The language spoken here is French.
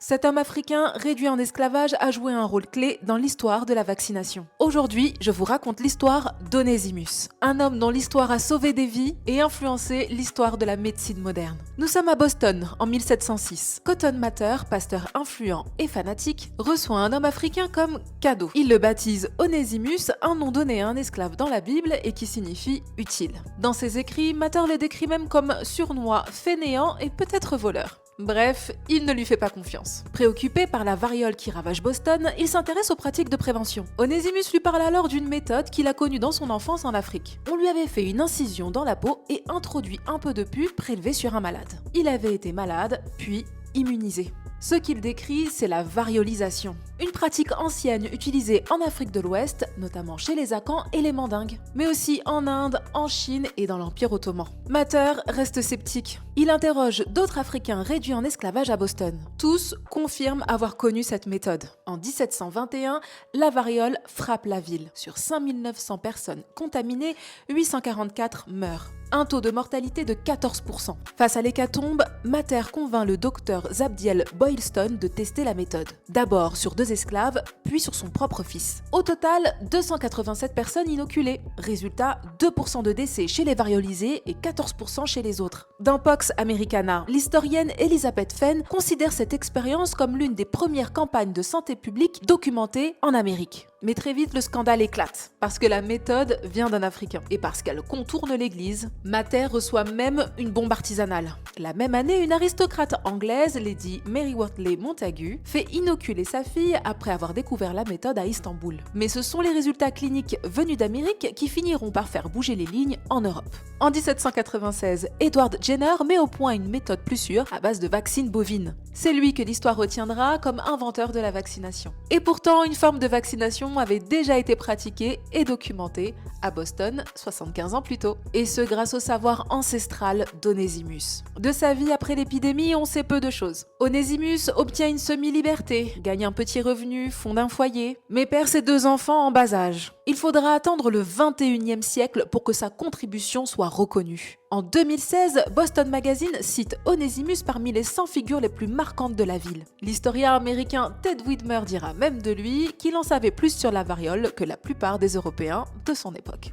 Cet homme africain réduit en esclavage a joué un rôle clé dans l'histoire de la vaccination. Aujourd'hui, je vous raconte l'histoire d'Onesimus, un homme dont l'histoire a sauvé des vies et influencé l'histoire de la médecine moderne. Nous sommes à Boston en 1706. Cotton Mather, pasteur influent et fanatique, reçoit un homme africain comme cadeau. Il le baptise Onesimus, un nom donné à un esclave dans la Bible et qui signifie utile. Dans ses écrits, Mather le décrit même comme sournois, fainéant et peut-être voleur. Bref, il ne lui fait pas confiance. Préoccupé par la variole qui ravage Boston, il s'intéresse aux pratiques de prévention. Onesimus lui parle alors d'une méthode qu'il a connue dans son enfance en Afrique. On lui avait fait une incision dans la peau et introduit un peu de pus prélevé sur un malade. Il avait été malade, puis immunisé. Ce qu'il décrit, c'est la variolisation, une pratique ancienne utilisée en Afrique de l'Ouest, notamment chez les Akans et les Mandingues, mais aussi en Inde, en Chine et dans l'Empire ottoman. Mather reste sceptique. Il interroge d'autres Africains réduits en esclavage à Boston. Tous confirment avoir connu cette méthode. En 1721, la variole frappe la ville. Sur 5900 personnes contaminées, 844 meurent. Un taux de mortalité de 14%. Face à l'hécatombe, Mather convainc le docteur Zabdiel Boylston de tester la méthode. D'abord sur 2 esclaves, puis sur son propre fils. Au total, 287 personnes inoculées. Résultat, 2% de décès chez les variolisés et 14% chez les autres. Dans Pax Americana, l'historienne Elizabeth Fenn considère cette expérience comme l'une des premières campagnes de santé publique documentées en Amérique. Mais très vite, le scandale éclate, parce que la méthode vient d'un Africain, et parce qu'elle contourne l'église. Mather reçoit même une bombe artisanale. La même année, une aristocrate anglaise, Lady Mary Wortley Montagu, fait inoculer sa fille après avoir découvert la méthode à Istanbul. Mais ce sont les résultats cliniques venus d'Amérique qui finiront par faire bouger les lignes en Europe. En 1796, Edward Jenner met au point une méthode plus sûre à base de vaccines bovines. C'est lui que l'histoire retiendra comme inventeur de la vaccination. Et pourtant, une forme de vaccination avait déjà été pratiquée et documentée à Boston 75 ans plus tôt. Et ce grâce au savoir ancestral d'Onesimus. De sa vie après l'épidémie, on sait peu de choses. Onesimus obtient une semi-liberté, gagne un petit revenu, fonde un foyer, mais perd ses 2 enfants en bas âge. Il faudra attendre le 21e siècle pour que sa contribution soit reconnue. En 2016, Boston Magazine cite Onesimus parmi les 100 figures les plus marquantes de la ville. L'historien américain Ted Widmer dira même de lui qu'il en savait plus sur la variole que la plupart des Européens de son époque.